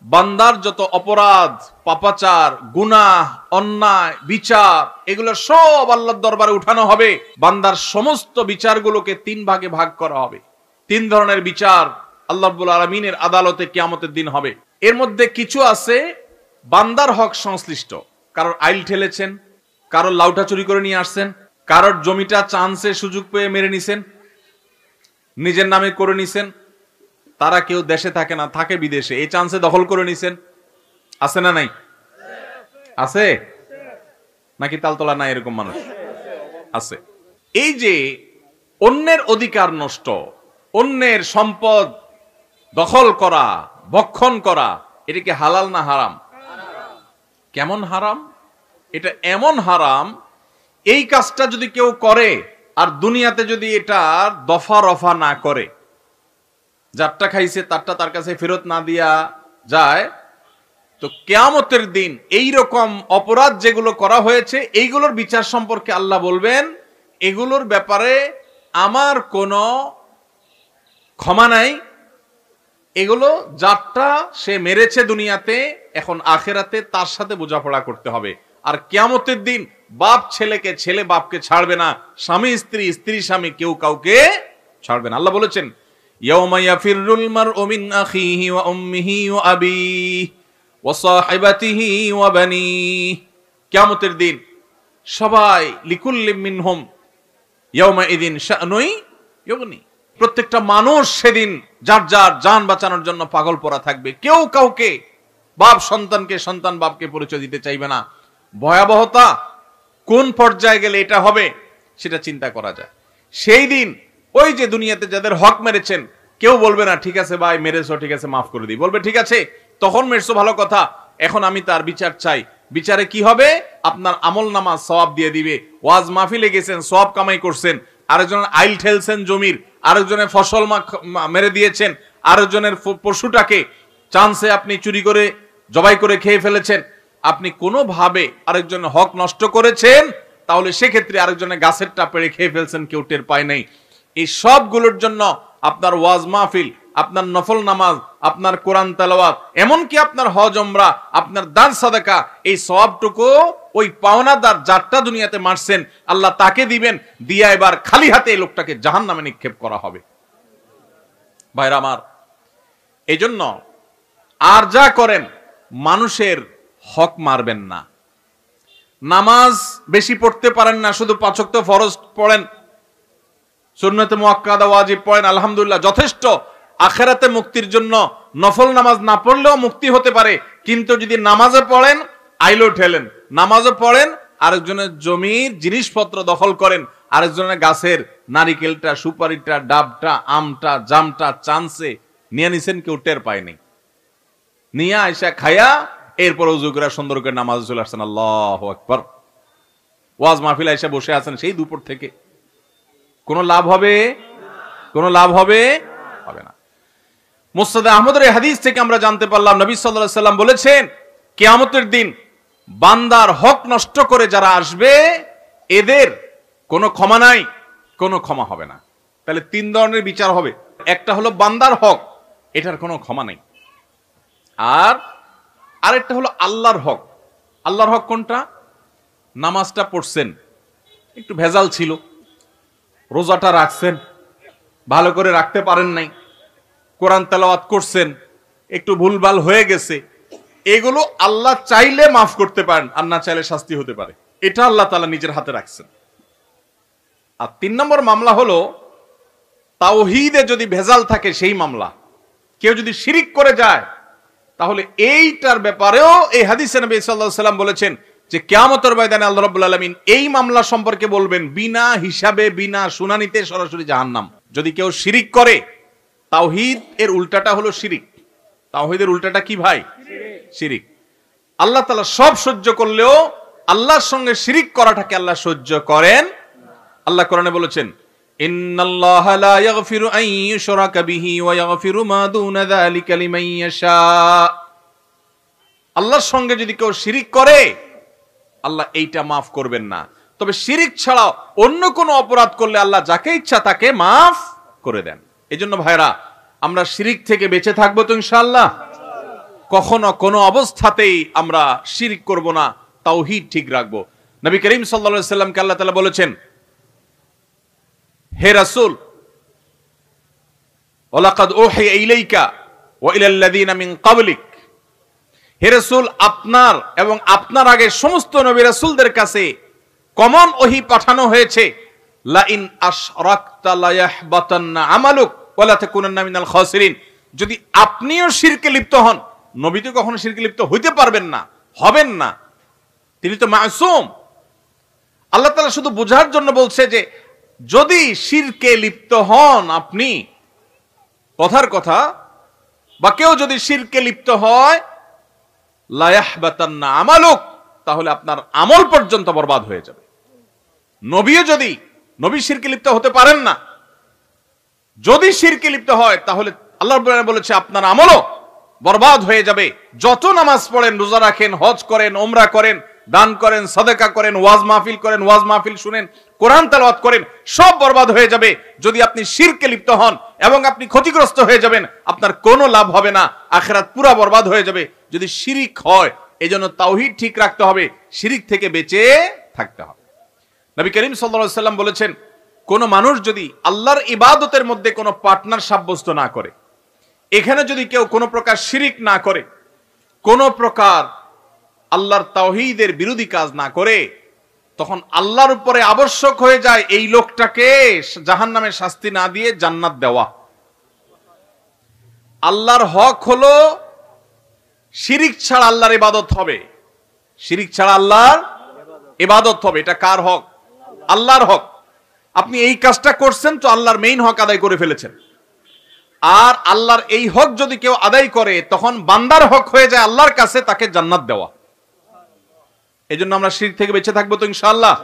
বান্দার যত অপরাধ, পাপাচার, গুনাহ, অন্যায়, বিচার, এগুলো সব আল্লাহর দরবারে উঠানো হবে। বান্দার সমস্ত বিচারগুলোকে 3 ভাগে ভাগ করা হবে। 3 ধরনের বিচার আল্লাহ রাব্বুল আলামিনের আদালতে কিয়ামতের দিন হবে। এর মধ্যে কিছু আছে বান্দার হক সংশ্লিষ্ট। কারোর আইল ঠেলেছেন, কারোর লাউটা চুরি করে নিয়ে আসছেন, কারোর জমিটা চান্সে সুযোগ পেয়ে মেরে নিছেন, নিজের নামে করে নিছেন। তারা কেউ দেশে থাকে না, থাকে বিদেশে, এই চান্সে দখল করে নিছেন। আছে না নাই? আছে নাকি তালতলা নাই? এরকম মানুষ আছে। এই যে অন্যের অধিকার নষ্ট, অন্যের সম্পদ দখল করা, ভক্ষণ করা, এটা কি হালাল না হারাম? কেমন হারাম? এটা এমন হারাম, এই কাজটা যদি কেউ করে আর দুনিয়াতে যদি এটা দফা রফা না করে, যারটা খাইছে তারটা তার কাছে ফেরত না দিয়া যায়, তো কিয়ামতের দিন এই রকম অপরাধ যেগুলো করা হয়েছে এইগুলোর বিচার সম্পর্কে আল্লাহ বলবেন, এগুলোর ব্যাপারে আমার কোনো ক্ষমা নাই। এগুলো যারটা সে মেরেছে দুনিয়াতে, এখন আখেরাতে তার সাথে বোঝাপড়া করতে হবে। আর কিয়ামতের দিন বাপ ছেলেকে, ছেলে বাপকে ছাড়বে না, স্বামী স্ত্রী, স্ত্রী স্বামী, কেউ কাউকে ছাড়বে না। আল্লাহ বলেছেন, ইয়াউমা ইয়াফিরুল মারউ মিন আখিহি ওয়া উম্মিহি ওয়া আবিহি ওয়া সাহিবাতিহি ওয়া বানিহি। কিয়ামতের দিন সবাই লিকুল্লি মিনহুম ইয়াউমা ইদিন শানুই ইউগনি। প্রত্যেকটা মানুষ সেদিন যার যার জান বাঁচানোর জন্য পাগল পড়া থাকবে। কেউ কাউকে, বাপ সন্তানকে, সন্তান বাপকে পরিচয় দিতে চাইবে না। ভয়াবহতা কোন পর্যায়ে গেলে এটা হবে সেটা চিন্তা করা যায়। সেই দিন ওই যে দুনিয়াতে যাদের হক মেরেছেন, কেউ বলবে না ঠিক আছে ভাই মেরেছো, ঠিক আছে মাফ করে দিই। বলবে ঠিক আছে তখন মেরেছো ভালো কথা, এখন আমি তার বিচার চাই। বিচারে কি হবে? আপনার আমল নামা সওয়াব দিয়ে দিবে। ওয়াজ মাহফিলে গেছেন, সওয়াব কামাই করছেন, আরেকজনের আইল ঠেলছেন জমির, আরেকজনের ফসল মেরে দিয়েছেন, আরেকজনের পশুটাকে চান্সে আপনি চুরি করে জবাই করে খেয়ে ফেলেছেন, আপনি কোনোভাবে আরেকজনের হক নষ্ট করেছেন, তাহলে সেক্ষেত্রে আরেকজনের গাছেরটা পেড়ে খেয়ে ফেলছেন, কেউ টের পায় নাই। এই সবগুলোর জন্য আপনার ওয়াজ মাহফিল, আপনার নফল নামাজ, আপনার কোরআন তেলাওয়াত, এমনকি আপনার হজ উমরা, আপনার দান সাদাকা, এই সওয়াবটুকু ওই পাওনাদার যারটা দুনিয়াতে মারছেন আল্লাহ তাকে দিবেন, দিয়া এবার খালি হাতে এই লোকটাকে জাহান্নামে নিক্ষেপ করা হবে। ভাইরা আমার, এই জন্য আর যা করেন মানুষের হক মারবেন না। নামাজ বেশি পড়তে পারেন না, শুধু 5 ওয়াক্ত ফরজ পড়েন, সুন্নতে মুআক্কাদা ওয়াজিব পড়েন, আলহামদুলিল্লাহ যথেষ্ট। আখিরাতে মুক্তির জন্য নফল নামাজ না পড়লেও মুক্তি হতে পারে। কিন্তু যদি নামাজে পড়েন, আইলো ঠেলেন, নামাজে পড়েন, আরেকজনের জমির জিনিসপত্র দখল করেন, আরেকজনের গাছের নারিকেলটা, সুপারিটা, ডাবটা, আমটা, জামটা চান্সে নিয়ে নিছেন, কেউ টের পায়নি, নিয়ে আয়সা খায়া এরপর ওযু করে সুন্দর করে নামাজে চলে আসছেন। আল্লাহু আকবার। ওয়াজ মাহফিল আয়সা বসে আছেন সেই দুপুর থেকে, কোনো লাভ হবে? কোনো লাভ হবে? হবে না। মুসনাদ আহমদের এই হাদিস থেকে আমরা জানতে পারলাম, নবী সাল্লাল্লাহু আলাইহি সাল্লাম বলেছেন, কিয়ামতের দিন বান্দার হক নষ্ট করে যারা আসবে এদের কোনো ক্ষমা নাই, কোনো ক্ষমা হবে না। তাহলে 3 ধরনের বিচার হবে। একটা হলো বান্দার হক, এটার কোনো ক্ষমা নাই। আর আরেকটা হলো আল্লাহর হক। আল্লাহর হক কোনটা? নামাজটা পড়ছেন, একটু ভেজাল ছিল, রোজাটা রাখছেন, ভালো করে রাখতে পারেন নাই, কোরআন তেলাওয়াত করছেন, একটু ভুলভাল হয়ে গেছে, এগুলো আল্লাহ চাইলে মাফ করতে পারেন, আর না চাইলে শাস্তি হতে পারে। এটা আল্লাহ তাআলা নিজের হাতে রাখছেন। আর 3 নম্বর মামলা হলো তাওহীদে যদি ভেজাল থাকে, সেই মামলা। কেউ যদি শিরিক করে যায়, তাহলে এইটার ব্যাপারেও এই হাদিসে নবী সাল্লাল্লাহু আলাইহি ওয়াসাল্লাম বলেছেন যে কিয়ামতের ময়দানে আল্লাহ রাব্বুল আলামিন এই মামলা সম্পর্কে বলবেন, বিনা হিসাবে, বিনা শুনানিতে সরাসরি জাহান্নাম। যদি কেউ শিরিক করে, তাওহীদ এর উল্টাটা হলো শিরিক। তাওহীদের উল্টাটা কি ভাই? শিরিক। আল্লাহ তাআলা সব সহ্য করলেও আল্লাহর সঙ্গে শিরিক করাটাকে আল্লাহ সহ্য করেন। আল্লাহ কোরআনে বলেছেন, ইন্নাল্লাহা লা ইয়াগফিরু আন ইউশরাকা বিহি ওয়া ইয়াগফিরু মা দুনা যালিকা লিমান ইয়াশা। আল্লাহর সঙ্গে যদি কেউ শিরিক করে, আল্লাহ এইটা মাফ করবেন না। তবে শিরিক ছাড়াও অন্য কোনো অপরাধ করলে আল্লাহ যাকে ইচ্ছা তাকে মাফ করে দেন। এজন্য ভাইরা, আমরা শিরিক থেকে বেঁচে থাকবো তো ইনশাআল্লাহ? কখনো কোনো অবস্থাতেই আমরা শিরক করব না, তাওহীদ ঠিক রাখবো। নবী করিম সাল্লাল্লাহু আলাইহি সাল্লামকে আল্লাহ তাআলা বলেছেন, হে রাসূল, ওয়ালাকাদ উহিয়া ইলাইকা ওয়া ইলাল লাযিনা মিন ক্বাবলিক, হে রাসূল, আপনার এবং আপনার আগে সমস্ত নবী রাসূলদের কাছে কমন ওহী পাঠানো হয়েছে, লা ইন আশরাকতা লা ইয়াহবাতান্না আমালুক ওয়া লা তাকুনান্না মিনাল খাসিরিন। যদি আপনিও শিরকে লিপ্ত হন, নবী তো কখনো শিরকে লিপ্ত হইতে পারবেন না, হবেন না, তিনি তো মাসুম। আল্লাহ তাআলা শুধু বোঝার জন্য বলছে যে যদি শিরকে লিপ্ত হন আপনি, কথার কথা, বা কেউ যদি শিরকে লিপ্ত হয়, লা ইয়াহবাতান্না আমালুক, তাহলে আপনার আমল পর্যন্ত বরবাদ হয়ে যাবে। নবীও যদি নবী শিরকে লিপ্ত হতে পারেন না, যদি শিরকে লিপ্ত হয় তাহলে আল্লাহ রাব্বুল আলামিন বলেছে আপনার আমলও বরবাদ হয়ে যাবে। যত নামাজ পড়েন, রোজা রাখেন, হজ করেন, উমরা করেন, দান করেন, সাদাকা করেন, ওয়াজ মাহফিল করেন, ওয়াজ মাহফিল শুনেন, কোরআন তেলাওয়াত করেন, সব বরবাদ হয়ে যাবে যদি আপনি শিরকে লিপ্ত হন, এবং আপনি ক্ষতিগ্রস্ত হয়ে যাবেন, আপনার কোনো লাভ হবে না, আখিরাত পুরা বরবাদ হয়ে যাবে যদি শিরিক হয়। এজন্য তাওহীদ ঠিক রাখতে হবে, শিরিক থেকে বেঁচে থাকতে হবে। নবী করিম সাল্লাল্লাহু আলাইহি সাল্লাম বলেছেন, কোন মানুষ যদি আল্লাহর ইবাদতের মধ্যে কোনো পার্টনার সাব্যস্ত না করে, এখানে যদি কেউ কোনো প্রকার শিরিক না করে, কোনো প্রকার আল্লাহর তাওহীদের বিরোধী কাজ না করে, তখন আল্লাহর উপরে আবশ্যক হয়ে যায় এই লোকটাকে জাহান্নামের শাস্তি না দিয়ে জান্নাত দেওয়া। আল্লাহর হক হলো শিরিক ছাড়া আল্লাহর ইবাদত হবে, শিরিক ছাড়া আল্লাহর ইবাদত হবে। এটা কার হক? আল্লাহর হক। আপনি এই কাজটা করছেন তো আল্লাহর মেইন হক আদায় করে ফেলেছেন। আর আল্লাহর এই হক যদি কেউ আদায় করে, তখন বান্দার হক হয়ে যায় আল্লাহর কাছে তাকে জান্নাত দেওয়া। এই জন্য আমরা শিরক থেকে বেঁচে থাকবো তো ইনশাআল্লাহ।